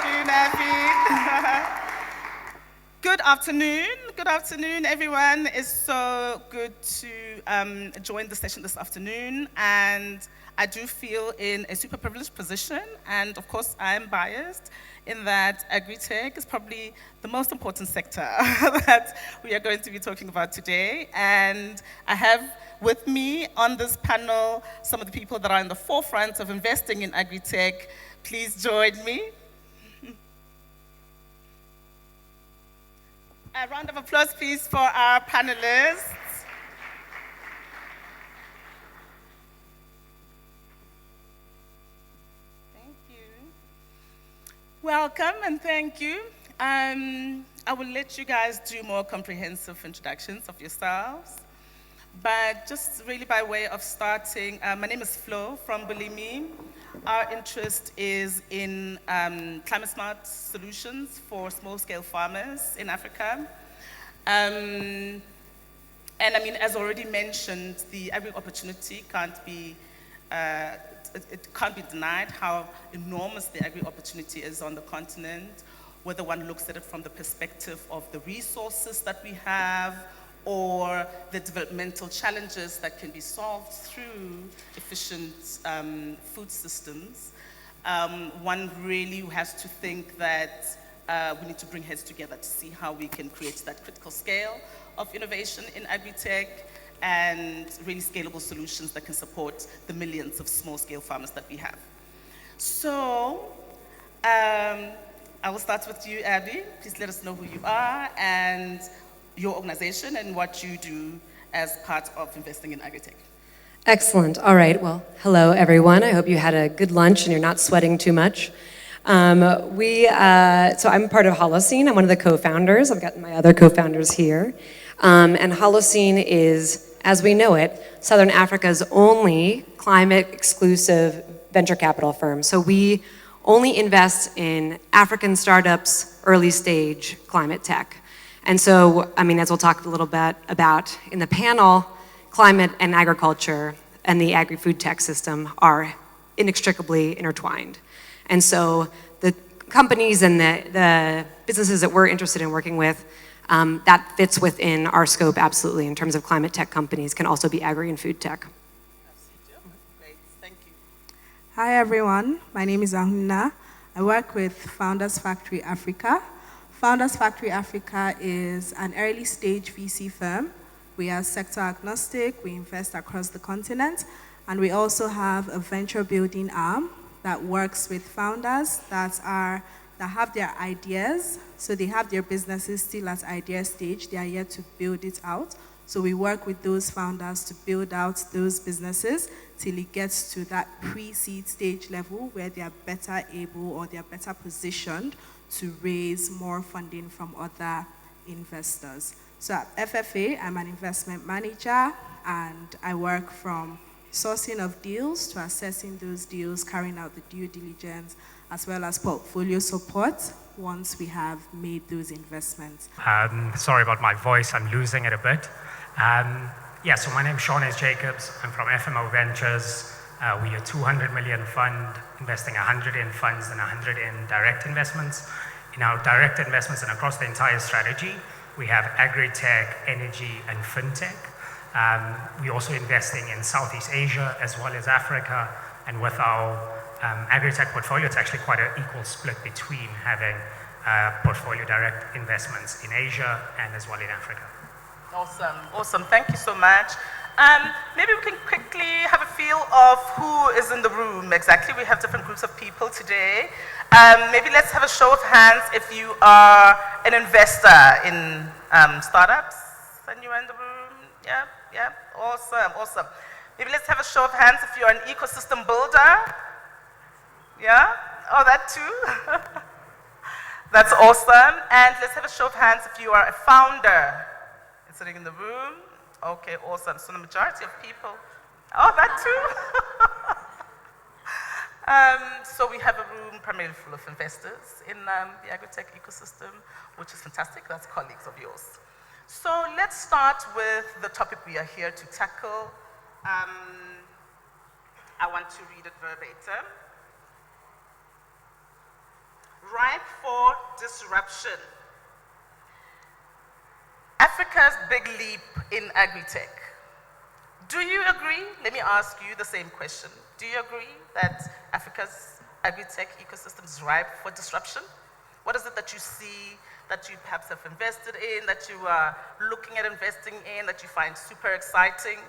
you, Nafi. Good afternoon, everyone. It's so good to join the session this afternoon, and I do feel in a super privileged position, and of course, I'm biased in that Agritech is probably the most important sector that we are going to be talking about today, and I have with me on this panel some of the people that are in the forefront of investing in Agritech. Please join me. A round of applause, please, for our panelists. Thank you. Welcome and thank you. I will let you guys do more comprehensive introductions of yourselves. But just really by way of starting, my name is Flo from Bulimi. Our interest is in climate smart solutions for small scale farmers in Africa. And I mean, as already mentioned, the agri opportunity can't be, it can't be denied how enormous the agri opportunity is on the continent, whether one looks at it from the perspective of the resources that we have, or the developmental challenges that can be solved through efficient food systems. One really has to think that we need to bring heads together to see how we can create that critical scale of innovation in Agritech and really scalable solutions that can support the millions of small-scale farmers that we have. So, I will start with you, Abby. Please let us know who you are and your organization and what you do as part of investing in Agritech. Excellent. All right. Well, hello, everyone. I hope you had a good lunch and you're not sweating too much. So I'm part of Holocene. I'm one of the co-founders. I've got my other co-founders here. And Holocene is, as we know it, Southern Africa's only climate-exclusive venture capital firm. So we only invest in African startups, early-stage climate tech. And so, I mean, as we'll talk a little bit about in the panel, climate and agriculture and the agri-food tech system are inextricably intertwined. And so the companies and the businesses that we're interested in working with, that fits within our scope absolutely in terms of climate tech companies, can also be agri and food tech. Great, thank you. Hi everyone, my name is Ahuna. I work with Founders Factory Africa. Founders Factory Africa is an early stage VC firm. We are sector agnostic, we invest across the continent, and we also have a venture building arm that works with founders that have their ideas. So they have their businesses still at idea stage, they are yet to build it out. So we work with those founders to build out those businesses till it gets to that pre-seed stage level where they are better able or they are better positioned to raise more funding from other investors. So at FFA, I'm an investment manager, and I work from sourcing of deals to assessing those deals, carrying out the due diligence, as well as portfolio support once we have made those investments. Sorry about my voice, I'm losing it a bit. So my name is Sean S. Jacobs. I'm from FMO Ventures. We are a 200 million fund, investing 100 in funds and 100 in direct investments. In our direct investments and across the entire strategy, we have Agritech, energy, and fintech. We're also investing in Southeast Asia as well as Africa. And with our Agritech portfolio, it's actually quite an equal split between having portfolio direct investments in Asia and as well in Africa. Awesome. Thank you so much. Maybe we can quickly have a feel of who is in the room exactly. We have different groups of people today. Maybe let's have a show of hands if you are an investor in startups and you're in the room. Yeah, awesome. Maybe let's have a show of hands if you're an ecosystem builder. Yeah, oh, that too. That's awesome. And let's have a show of hands if you are a founder sitting in the room. Okay, awesome. So the majority of people, oh, that too. So we have a room primarily full of investors in the Agritech ecosystem, which is fantastic. That's colleagues of yours. So let's start with the topic we are here to tackle. I want to read it verbatim. ripe for disruption. Africa's big leap in Agritech. Do you agree? Let me ask you the same question. Do you agree that Africa's Agritech ecosystem is ripe for disruption? What is it that you see, that you perhaps have invested in, that you are looking at investing in, that you find super exciting?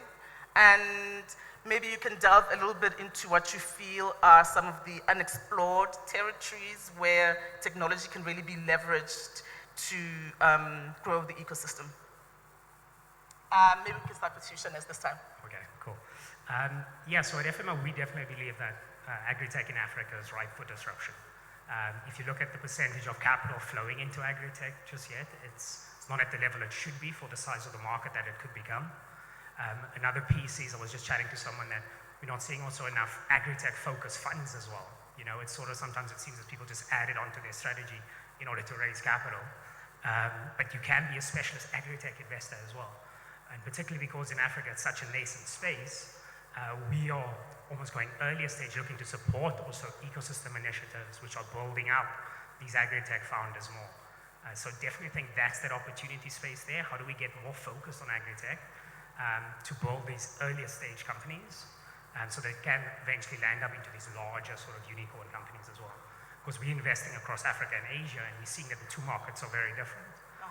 And maybe you can delve a little bit into what you feel are some of the unexplored territories where technology can really be leveraged to grow the ecosystem. Maybe we can start with you, Shanice, this time. Okay, cool. Yeah, so at FMO, we definitely believe that agri-tech in Africa is ripe for disruption. If you look at the percentage of capital flowing into agri-tech just yet, it's not at the level it should be for the size of the market that it could become. Another piece is, I was just chatting to someone that we're not seeing also enough agri-tech focused funds as well. You know, it's sort of, sometimes it seems that people just add it onto their strategy in order to raise capital. But you can be a specialist agri-tech investor as well. And particularly because in Africa it's such a nascent space, we are almost going earlier stage looking to support also ecosystem initiatives which are building up these agri-tech founders more. So definitely think that's that opportunity space there. How do we get more focused on agri-tech to build these earlier stage companies so they can eventually land up into these larger sort of unicorn companies as well. Because we're investing across Africa and Asia and we're seeing that the two markets are very different.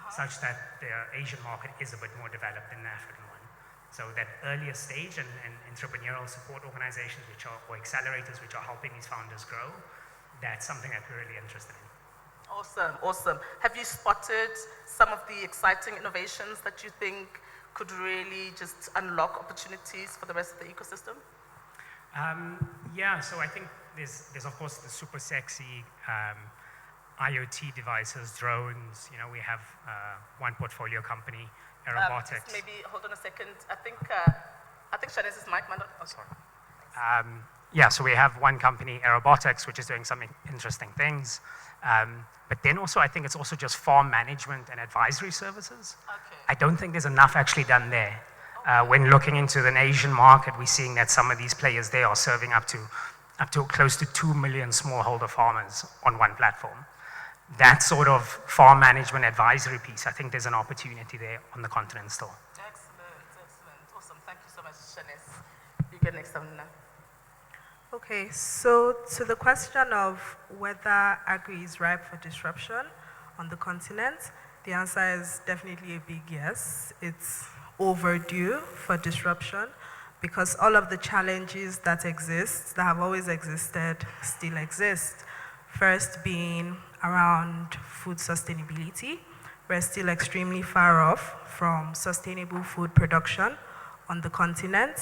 Such that the Asian market is a bit more developed than the African one. So that earlier stage and entrepreneurial support organizations or accelerators which are helping these founders grow, that's something that we're really interested in. Awesome, awesome. Have you spotted some of the exciting innovations that you think could really just unlock opportunities for the rest of the ecosystem? Yeah, so I think there's of course the super sexy IoT devices, drones. You know, we have one portfolio company, Aerobotics. Maybe hold on a second. I think Shanice's mic might not. Oh, sorry. Yeah, so we have one company, Aerobotics, which is doing some interesting things. But then also, I think it's also just farm management and advisory services. Okay. I don't think there's enough actually done there. When looking into the Asian market, we're seeing that some of these players there are serving up to close to 2 million smallholder farmers on one platform. That sort of farm management advisory piece, I think there's an opportunity there on the continent still. Excellent, excellent. Awesome. Thank you so much, Shanice. You get next, Amina. Okay, so to the question of whether agri is ripe for disruption on the continent, the answer is definitely a big yes. It's overdue for disruption because all of the challenges that exist, that have always existed, still exist. First being around food sustainability. We're still extremely far off from sustainable food production on the continent.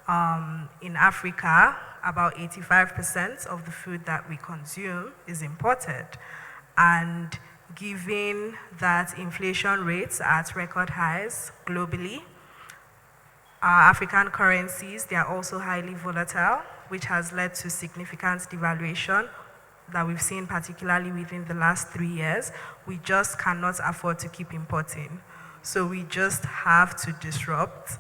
In Africa, about 85% of the food that we consume is imported. And given that inflation rates are at record highs globally, our African currencies, they are also highly volatile, which has led to significant devaluation that we've seen particularly within the last 3 years. We just cannot afford to keep importing. So we just have to disrupt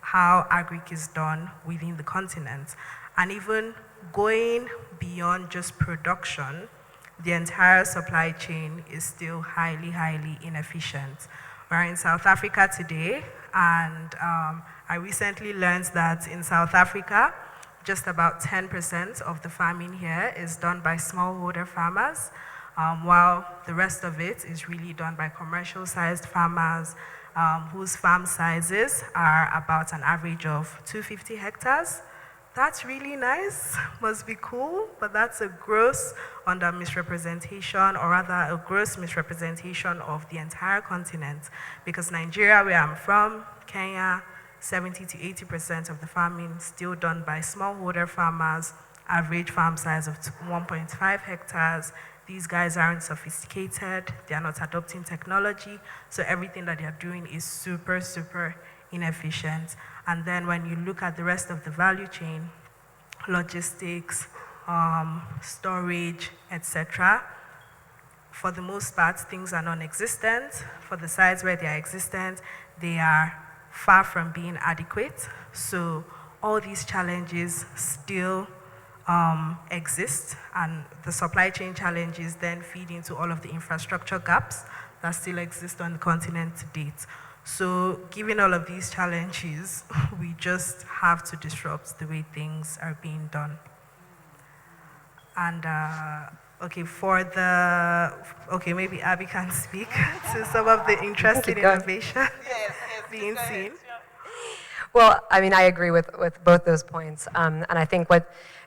how agric is done within the continent. And even going beyond just production, the entire supply chain is still highly, highly inefficient. We're in South Africa today, and I recently learned that in South Africa, just about 10% of the farming here is done by smallholder farmers, while the rest of it is really done by commercial-sized farmers whose farm sizes are about an average of 250 hectares. That's really nice, must be cool, but that's a gross misrepresentation, or rather a gross misrepresentation of the entire continent. Because Nigeria, where I'm from, Kenya, 70 to 80% of the farming still done by smallholder farmers, average farm size of 1.5 hectares. These guys aren't sophisticated, they're not adopting technology, so everything that they're doing is super, super inefficient. And then when you look at the rest of the value chain, logistics, storage, etc., for the most part, things are non-existent. For the sites where they are existent, they are far from being adequate. So all these challenges still exist, and the supply chain challenges then feed into all of the infrastructure gaps that still exist on the continent to date. So given all of these challenges, we just have to disrupt the way things are being done. And okay, maybe Abby can speak to some of the interesting innovation being seen. Well, I mean, I agree with both those points. And I think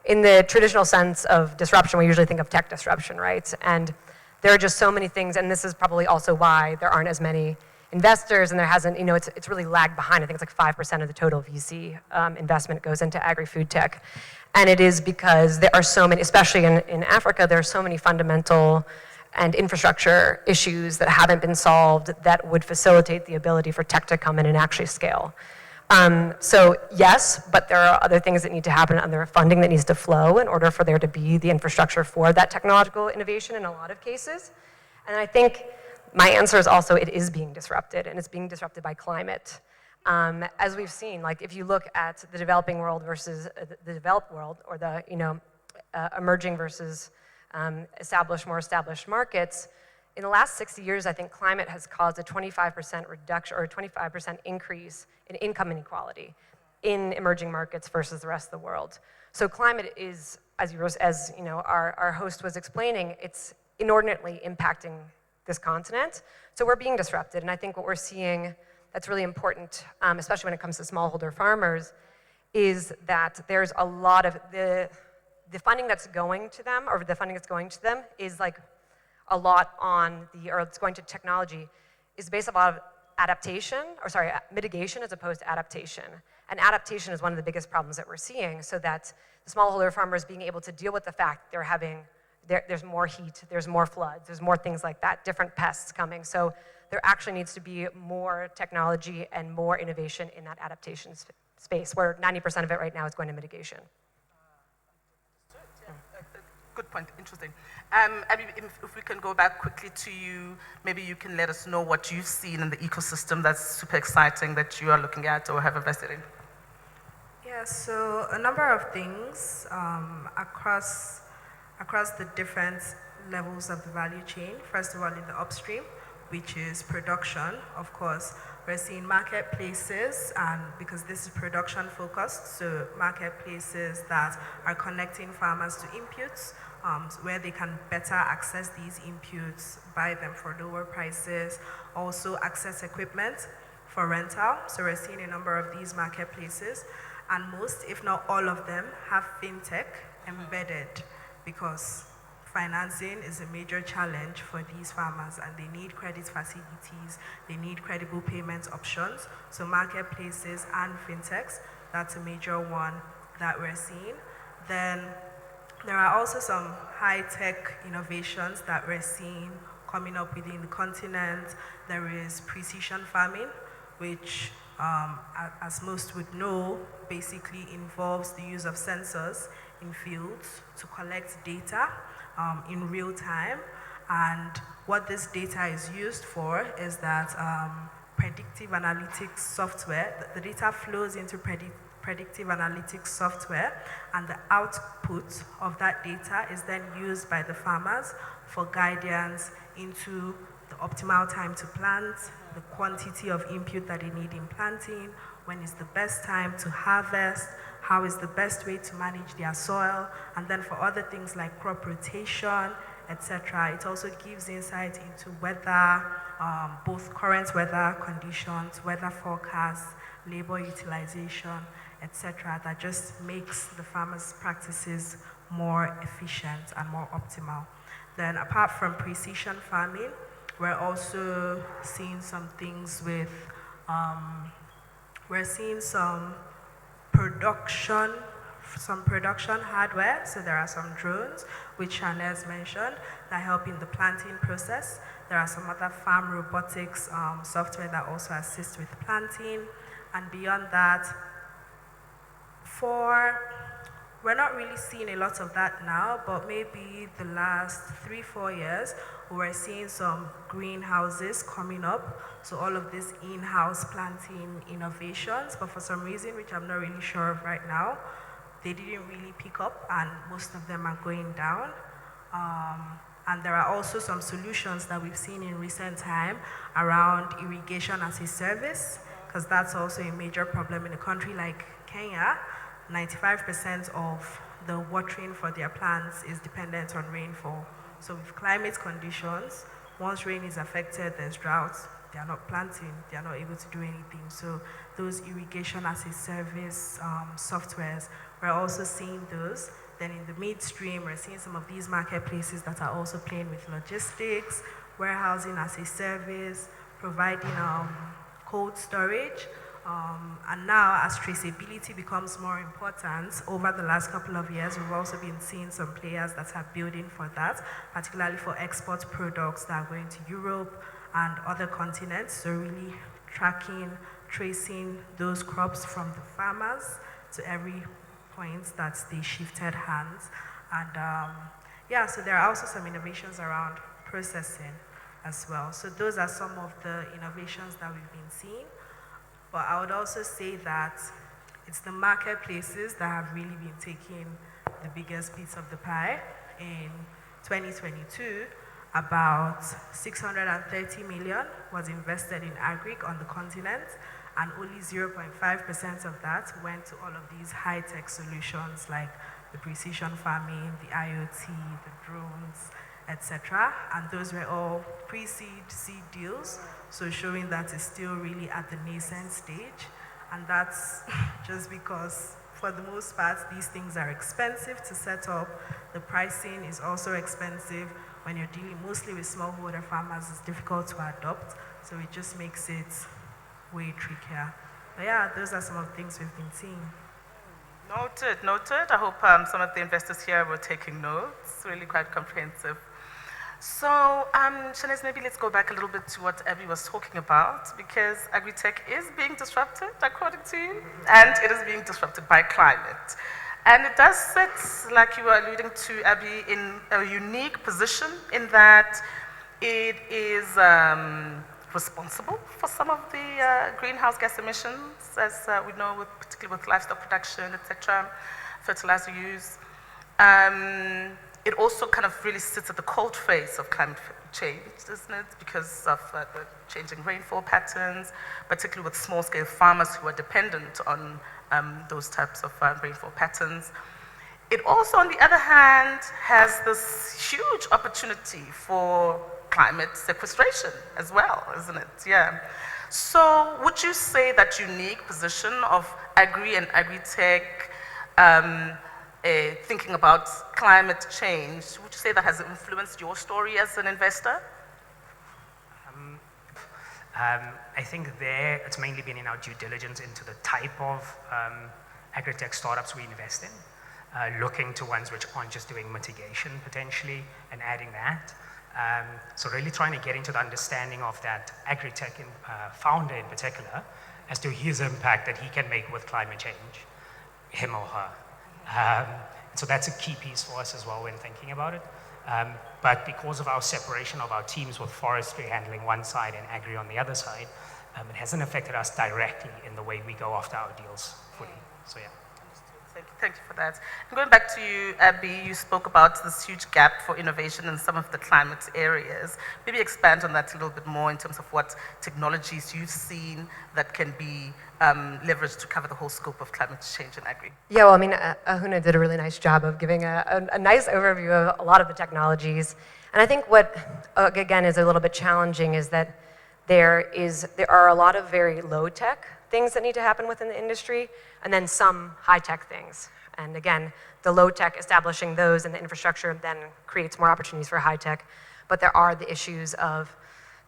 in the traditional sense of disruption, we usually think of tech disruption, right? And there are just so many things, and this is probably also why there aren't as many investors, and there hasn't, it's really lagged behind. I think it's like 5% of the total VC investment goes into agri-food tech. And it is because there are so many, especially in Africa, there are so many fundamental and infrastructure issues that haven't been solved that would facilitate the ability for tech to come in and actually scale. So yes, but there are other things that need to happen, other funding that needs to flow in order for there to be the infrastructure for that technological innovation in a lot of cases. And I think my answer is also it is being disrupted, and it's being disrupted by climate. As we've seen, like if you look at the developing world versus the developed world, or the emerging versus more established markets, in the last 60 years, I think climate has caused a 25% reduction or a 25% increase in income inequality in emerging markets versus the rest of the world. So climate is, as our host was explaining, it's inordinately impacting this continent. So we're being disrupted, and I think what we're seeing that's really important, especially when it comes to smallholder farmers, is that there's a lot of the funding that's going to them, or the funding that's going to them is like a lot it's going to technology, is based on a lot of mitigation as opposed to adaptation. And adaptation is one of the biggest problems that we're seeing, so that the smallholder farmers being able to deal with the fact there's more heat, there's more floods, there's more things like that, different pests coming. So there actually needs to be more technology and more innovation in that adaptation space, where 90% of it right now is going to mitigation. Good point, interesting. Abby, if we can go back quickly to you, maybe you can let us know what you've seen in the ecosystem that's super exciting that you are looking at or have invested in. Yeah, so a number of things across the different levels of the value chain. First of all, in the upstream, which is production, of course, we're seeing marketplaces, and because this is production focused, so marketplaces that are connecting farmers to inputs, where they can better access these inputs, buy them for lower prices, also access equipment for rental. So we're seeing a number of these marketplaces, and most, if not all of them, have fintech embedded, because financing is a major challenge for these farmers, and they need credit facilities, they need credible payment options. So marketplaces and fintechs, that's a major one that we're seeing. Then there are also some high-tech innovations that we're seeing coming up within the continent. There is precision farming, which, as most would know, basically involves the use of sensors in fields to collect data in real time. And what this data is used for is that predictive analytics software, the data flows into predictive analytics software, and the output of that data is then used by the farmers for guidance into the optimal time to plant, the quantity of input that they need in planting, when is the best time to harvest, how is the best way to manage their soil, and then for other things like crop rotation, etc. It also gives insight into weather, both current weather conditions, weather forecasts, labor utilization, etc. That just makes the farmers' practices more efficient and more optimal. Then apart from precision farming, we're also seeing some things with, we're seeing some production hardware. So there are some drones, which Shanez mentioned, that help in the planting process. There are some other farm robotics software that also assist with planting. And beyond that, we're not really seeing a lot of that now, but maybe the last 3-4 years, we're seeing some greenhouses coming up. So all of these in-house planting innovations, but for some reason, which I'm not really sure of right now, they didn't really pick up, and most of them are going down. And there are also some solutions that we've seen in recent time around irrigation as a service, because that's also a major problem in a country like Kenya. 95% of the watering for their plants is dependent on rainfall. So with climate conditions, once rain is affected, there's drought, they are not planting, they are not able to do anything. So those irrigation as a service softwares, we're also seeing those. Then in the midstream, we're seeing some of these marketplaces that are also playing with logistics, warehousing as a service, providing cold storage. And now, as traceability becomes more important, over the last couple of years, we've also been seeing some players that are building for that, particularly for export products that are going to Europe and other continents. So really tracking, tracing those crops from the farmers to every point that they shifted hands. And yeah, so there are also some innovations around processing as well. So those are some of the innovations that we've been seeing. But I would also say that it's the marketplaces that have really been taking the biggest piece of the pie. In 2022, about 630 million was invested in agric on the continent, and only 0.5% of that went to all of these high-tech solutions like the precision farming, the IoT, the drones, etc. And those were all pre-seed, seed deals, so showing that it's still really at the nascent stage. And that's just because, for the most part, these things are expensive to set up. The pricing is also expensive. When you're dealing mostly with smallholder farmers, it's difficult to adopt, so it just makes it way trickier. But yeah, those are some of the things we've been seeing. Noted, noted. I hope some of the investors here were taking notes. Really quite comprehensive. So, Shanice, maybe let's go back a little bit to what Abby was talking about, because Agritech is being disrupted, according to you, and it is being disrupted by climate. And it does sit, like you were alluding to, Abby, in a unique position in that it is responsible for some of the greenhouse gas emissions, as we know, particularly with livestock production, etc., fertilizer use. It also kind of really sits at the cold face of climate change, isn't it? Because of the changing rainfall patterns, particularly with small-scale farmers who are dependent on those types of rainfall patterns. It also, on the other hand, has this huge opportunity for climate sequestration as well, isn't it? Yeah. So would you say that unique position of Agri and Agritech thinking about climate change, would you say that has influenced your story as an investor? I think there, it's mainly been in our due diligence into the type of agritech startups we invest in, looking to ones which aren't just doing mitigation potentially and adding that. So really trying to get into the understanding of that agritech founder in particular as to his impact that he can make with climate change, him or her. So that's a key piece for us as well when thinking about it. But because of our separation of our teams with forestry handling one side and agri on the other side, it hasn't affected us directly in the way we go after our deals fully. So yeah. Thank you for that. And going back to you, Abby, you spoke about this huge gap for innovation in some of the climate areas. Maybe expand on that a little bit more in terms of what technologies you've seen that can be leveraged to cover the whole scope of climate change in agri. Yeah, well, I mean, Ahuna did a really nice job of giving a nice overview of a lot of the technologies. And I think what, again, is a little bit challenging is that there are a lot of very low-tech things that need to happen within the industry, and then some high-tech things. And again, the low-tech, establishing those and the infrastructure then creates more opportunities for high-tech. But there are the issues of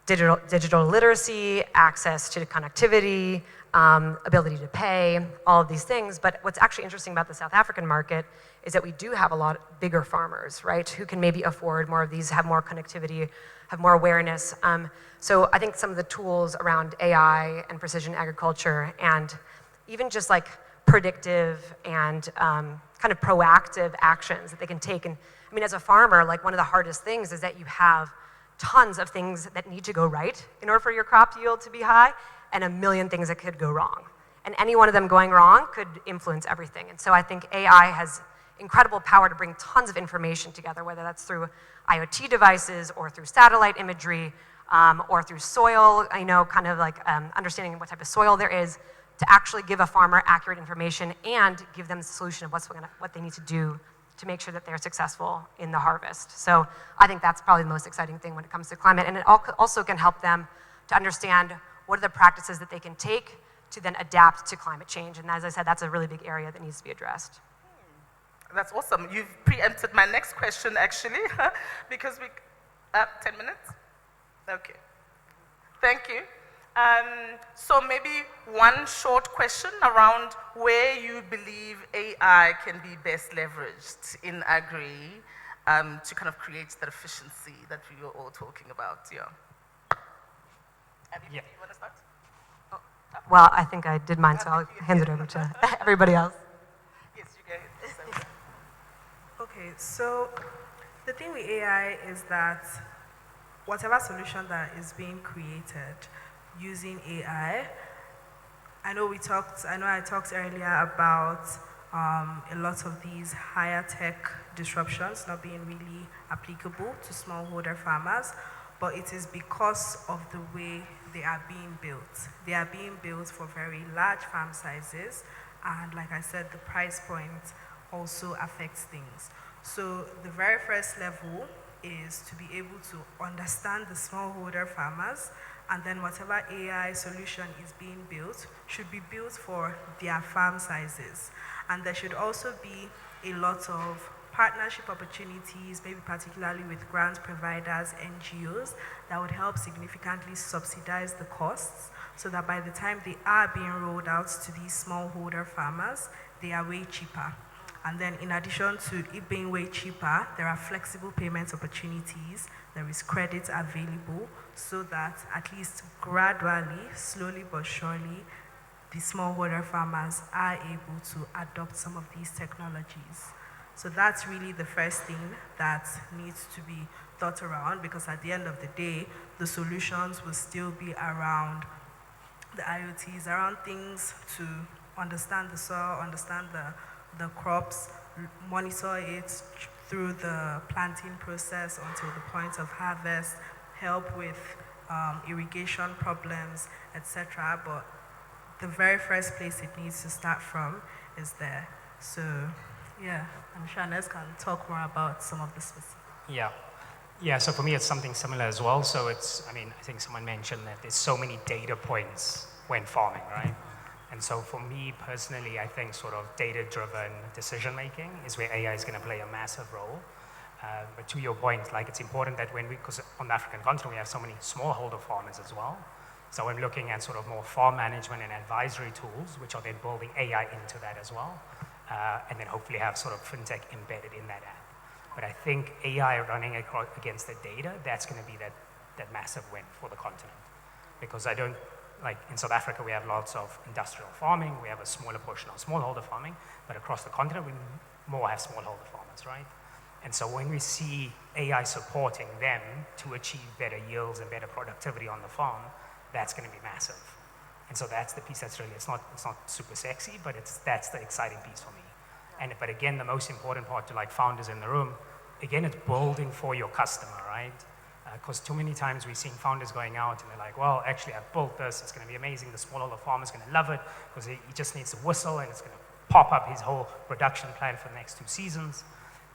digital literacy, access to connectivity, ability to pay, all of these things. But what's actually interesting about the South African market is that we do have a lot bigger farmers, right, who can maybe afford more of these, have more connectivity, have more awareness. So I think some of the tools around AI and precision agriculture and even just like predictive and kind of proactive actions that they can take. And I mean, as a farmer, like one of the hardest things is that you have tons of things that need to go right in order for your crop yield to be high and a million things that could go wrong. and any one of them going wrong could influence everything. And so I think AI has incredible power to bring tons of information together, whether that's through IoT devices or through satellite imagery or through soil, kind of like understanding what type of soil there is, to actually give a farmer accurate information and give them the solution of what they need to do to make sure that they're successful in the harvest. So I think that's probably the most exciting thing when it comes to climate. And it also can help them to understand what are the practices that they can take to then adapt to climate change. And as I said, that's a really big area that needs to be addressed. That's awesome. You've preempted my next question, actually, because 10 minutes? Okay. Thank you. So maybe one short question around where you believe AI can be best leveraged in agri to kind of create that efficiency that we were all talking about. Yeah. Abby, you want to start? Well, I think I did mine, so I'll hand it over to everybody else. Yes, you go ahead. Okay, so the thing with AI is that whatever solution that is being created using AI, I know I talked earlier about a lot of these higher tech disruptions not being really applicable to smallholder farmers, but it is because of the way they are being built. They are being built for very large farm sizes, and like I said, the price point also affects things. So the very first level is to be able to understand the smallholder farmers, and then whatever AI solution is being built should be built for their farm sizes. And there should also be a lot of partnership opportunities, maybe particularly with grant providers, NGOs, that would help significantly subsidize the costs so that by the time they are being rolled out to these smallholder farmers, they are way cheaper. And then in addition to it being way cheaper, there are flexible payment opportunities, there is credit available, so that at least gradually, slowly but surely, the smallholder farmers are able to adopt some of these technologies. So that's really the first thing that needs to be thought around, because at the end of the day, the solutions will still be around the IoTs, around things to understand the soil, understand the crops, monitor it through the planting process until the point of harvest, help with irrigation problems, etc. But the very first place it needs to start from is there. So, yeah, and Shanez can talk more about some of the specifics. Yeah, so for me it's something similar as well. So I think someone mentioned that there's so many data points when farming, right? And so for me personally, I think sort of data-driven decision-making is where AI is going to play a massive role. But to your point, like it's important that because on the African continent we have so many smallholder farmers as well. So I'm looking at sort of more farm management and advisory tools, which are then building AI into that as well. And then hopefully have sort of fintech embedded in that app. But I think AI running against the data, that's going to be that massive win for the continent. Because like in South Africa, we have lots of industrial farming, we have a smaller portion of smallholder farming, but across the continent, we more have smallholder farmers, right? And so when we see AI supporting them to achieve better yields and better productivity on the farm, that's going to be massive. And so that's the piece that's really, it's not super sexy, but that's the exciting piece for me. But again, the most important part to like founders in the room, again, it's building for your customer, right? Because too many times we've seen founders going out and they're like, well, actually I've built this, it's going to be amazing, the smallholder farmer's going to love it because he just needs to whistle and it's going to pop up his whole production plan for the next 2 seasons.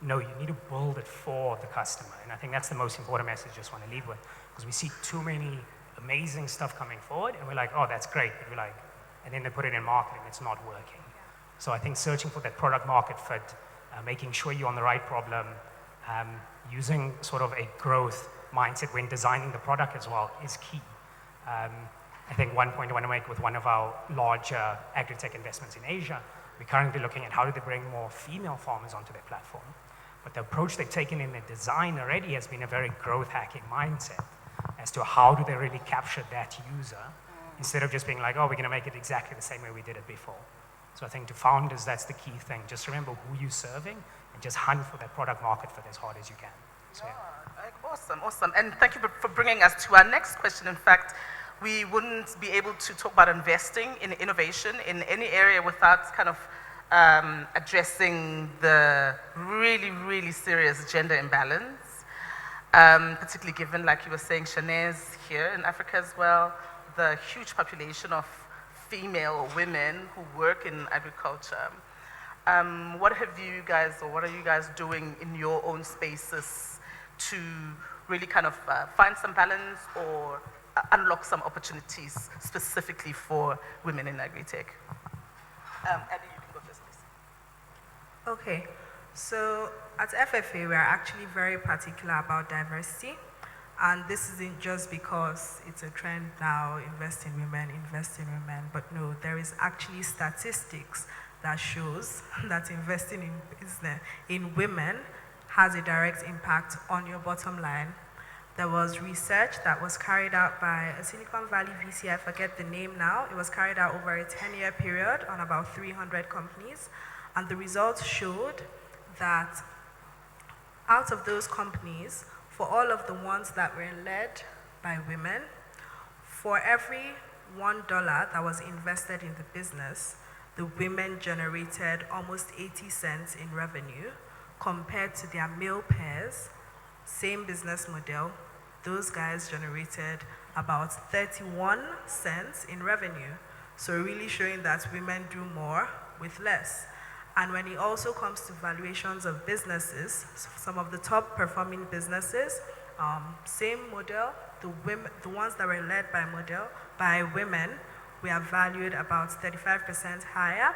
No, you need to build it for the customer. And I think that's the most important message I just want to leave with, because we see too many amazing stuff coming forward and we're like, oh, that's great. But we're like, and then they put it in marketing, it's not working. So I think searching for that product market fit, making sure you're on the right problem, using sort of a growth mindset when designing the product as well is key. I think one point I want to make with one of our larger Agritech investments in Asia, we're currently looking at how do they bring more female farmers onto their platform. But the approach they've taken in the design already has been a very growth hacking mindset as to how do they really capture that user instead of just being like, oh, we're going to make it exactly the same way we did it before. So I think to founders, that's the key thing. Just remember who you're serving and just hunt for that product market fit as hard as you can. So, yeah. Awesome. And thank you for bringing us to our next question. In fact, we wouldn't be able to talk about investing in innovation in any area without kind of addressing the really, really serious gender imbalance, particularly given, like you were saying, Shanez, here in Africa as well, the huge population of female or women who work in agriculture. What have you guys, or what are you guys doing in your own spaces to really kind of find some balance or unlock some opportunities specifically for women in Agritech? Abby, you can go first, please. Okay, so at FFA, we are actually very particular about diversity. And this isn't just because it's a trend now, invest in women, but no, there is actually statistics that shows that investing in business, in women has a direct impact on your bottom line. There was research that was carried out by a Silicon Valley VC, I forget the name now. It was carried out over a 10-year period on about 300 companies. And the results showed that out of those companies, for all of the ones that were led by women, for every $1 that was invested in the business, the women generated almost 80 cents in revenue compared to their male peers, same business model, those guys generated about 31 cents in revenue. So really showing that women do more with less. And when it also comes to valuations of businesses, some of the top performing businesses, same model, the ones that were led by women, we are valued about 35% higher.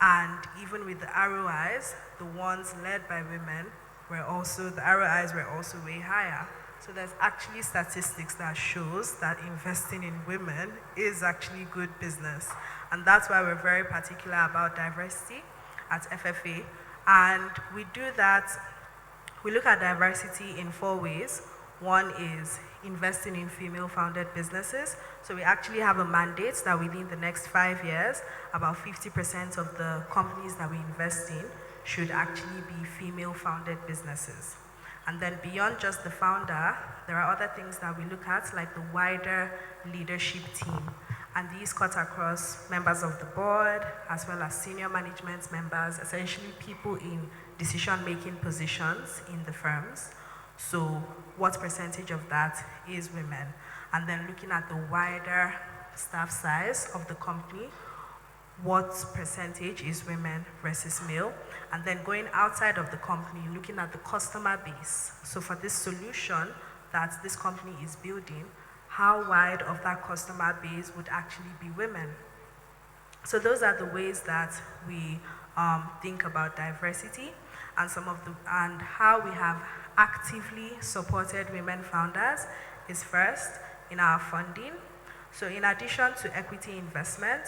And even with the ROIs, the ones led by women the ROIs were also way higher. So there's actually statistics that shows that investing in women is actually good business. And that's why we're very particular about diversity at FFA. And we do that, we look at diversity in 4 ways. One is investing in female-founded businesses. So we actually have a mandate that within the next 5 years, about 50% of the companies that we invest in should actually be female-founded businesses. And then beyond just the founder, there are other things that we look at, like the wider leadership team. And these cut across members of the board, as well as senior management members, essentially people in decision-making positions in the firms. So what percentage of that is women? And then looking at the wider staff size of the company, what percentage is women versus male? And then going outside of the company, looking at the customer base. So for this solution that this company is building, how wide of that customer base would actually be women? So those are the ways that we think about diversity and and how we have actively supported women founders is first in our funding. So in addition to equity investment,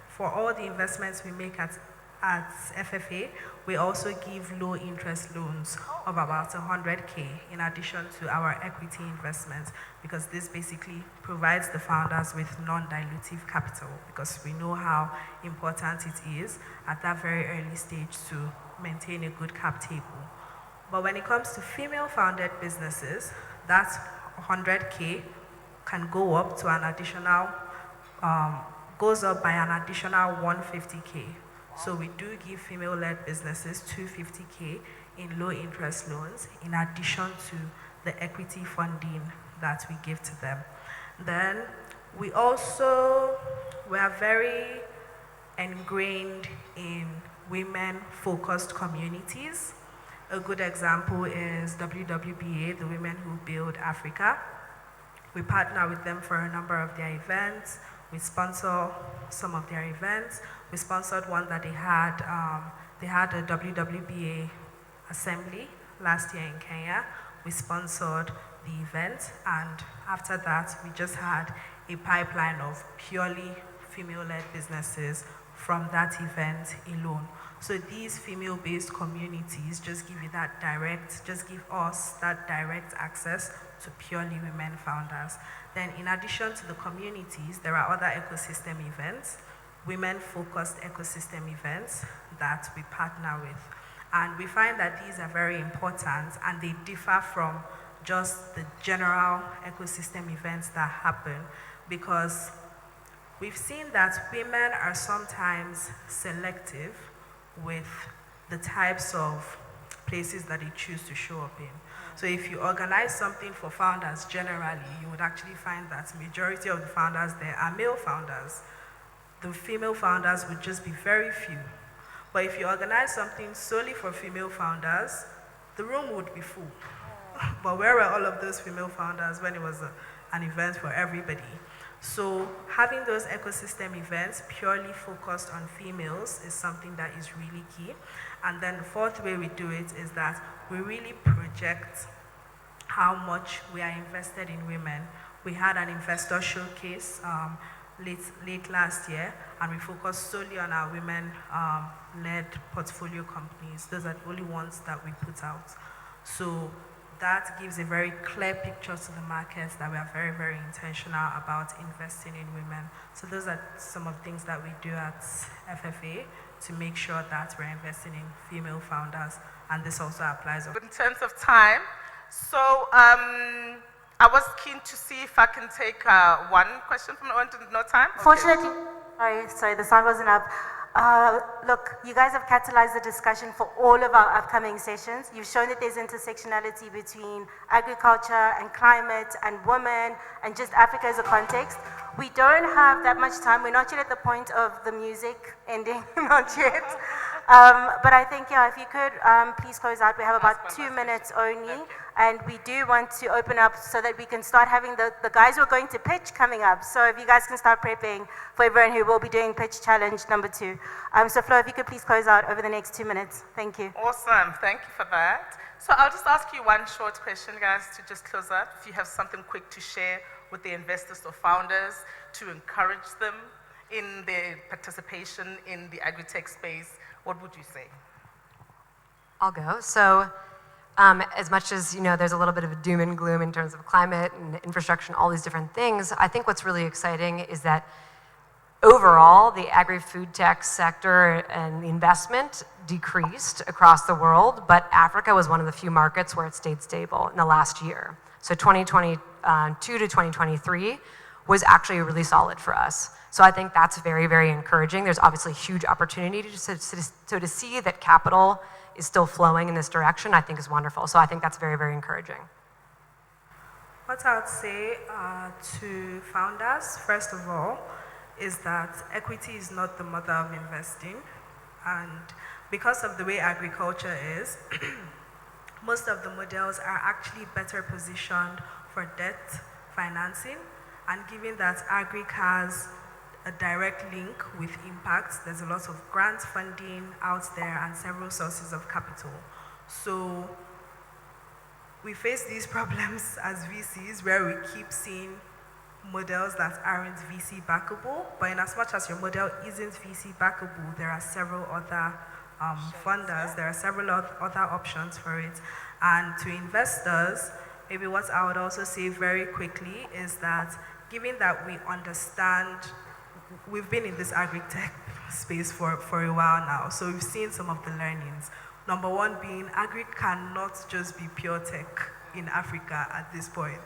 for all the investments we make at FFA, we also give low interest loans of about 100K in addition to our equity investments, because this basically provides the founders with non-dilutive capital, because we know how important it is at that very early stage to maintain a good cap table. But when it comes to female-founded businesses, that 100K can go up to an additional, goes up by an additional 150K. So we do give female-led businesses 250K in low-interest loans, in addition to the equity funding that we give to them. Then we are very ingrained in women-focused communities. A good example is WWBA, the Women Who Build Africa. We partner with them for a number of their events. We sponsor some of their events. We sponsored one that they had a WWBA assembly last year in Kenya. We sponsored the event, and after that, we just had a pipeline of purely female-led businesses from that event alone. So these female-based communities just give us that direct access to purely women founders. Then in addition to the communities, there are other ecosystem events, women-focused ecosystem events that we partner with. And we find that these are very important, and they differ from just the general ecosystem events that happen, because we've seen that women are sometimes selective with the types of places that they choose to show up in. So if you organize something for founders generally, you would actually find that majority of the founders there are male founders. The female founders would just be very few. But if you organize something solely for female founders, the room would be full. But where were all of those female founders when it was an event for everybody? So having those ecosystem events purely focused on females is something that is really key. And then the fourth way we do it is that we really project how much we are invested in women. We had an investor showcase late last year, and we focused solely on our women-led portfolio companies. Those are the only ones that we put out. So that gives a very clear picture to the markets that we are very, very intentional about investing in women. So those are some of the things that we do at FFA to make sure that we're investing in female founders, and this also applies. In terms of time, so I was keen to see if I can take one question from the audience. No time? Okay. Fortunately, sorry, the sound wasn't up. Look, you guys have catalyzed the discussion for all of our upcoming sessions. You've shown that there's intersectionality between agriculture and climate and women and just Africa as a context. We don't have that much time. We're not yet at the point of the music ending, not yet. But I think, yeah, if you could please close out. We have about 2 minutes only. And we do want to open up so that we can start having the guys who are going to pitch coming up. So if you guys can start prepping for everyone who will be doing pitch challenge number 2. So Flo, if you could please close out over the next 2 minutes. Thank you. Awesome, thank you for that. So I'll just ask you one short question, guys, to just close out. If you have something quick to share with the investors or founders to encourage them in their participation in the Agritech space, what would you say? I'll go. So as much as, there's a little bit of a doom and gloom in terms of climate and infrastructure and all these different things, I think what's really exciting is that overall, the agri-food tech sector and the investment decreased across the world, but Africa was one of the few markets where it stayed stable in the last year. So 2022 to 2023 was actually really solid for us. So I think that's very, very encouraging. There's obviously huge opportunity to see that capital is still flowing in this direction, I think is wonderful. So I think that's very, very encouraging. What I would say to founders, first of all, is that equity is not the mother of investing. And because of the way agriculture is, most of the models are actually better positioned for debt financing. And given that Agric has a direct link with impact, there's a lot of grant funding out there and several sources of capital. So we face these problems as VCs where we keep seeing models that aren't VC backable, but in as much as your model isn't VC backable, there are several other funders, there are several other options for it. And to investors, maybe what I would also say very quickly is that given that we understand, we've been in this Agritech space for a while now, so we've seen some of the learnings. Number one being, agri cannot just be pure tech in Africa at this point.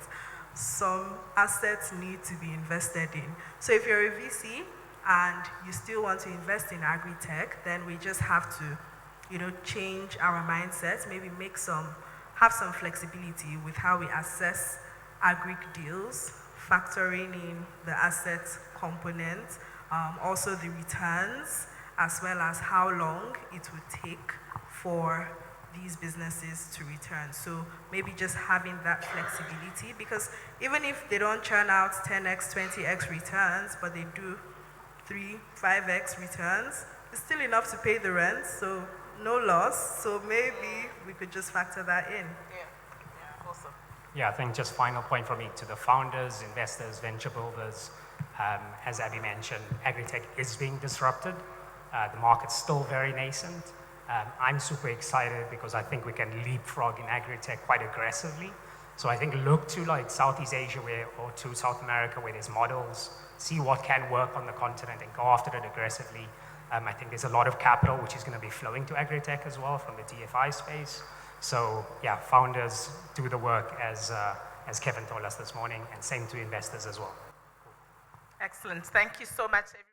Some assets need to be invested in. So if you're a VC and you still want to invest in Agritech, then we just have to, change our mindsets, maybe have some flexibility with how we assess agri deals, factoring in the asset component, also the returns, as well as how long it would take for these businesses to return. So maybe just having that flexibility, because even if they don't churn out 10x, 20x returns, but they do 3, 5x returns, it's still enough to pay the rent, so no loss. So maybe we could just factor that in. Yeah, awesome. Yeah, I think just final point for me to the founders, investors, venture builders. As Abby mentioned, Agritech is being disrupted. The market's still very nascent. I'm super excited because I think we can leapfrog in Agritech quite aggressively. So I think look to like Southeast Asia or to South America where there's models, see what can work on the continent and go after it aggressively. I think there's a lot of capital which is going to be flowing to Agritech as well from the DFI space. So yeah, founders do the work as Kevin told us this morning, and same to investors as well. Excellent. Thank you so much, everyone.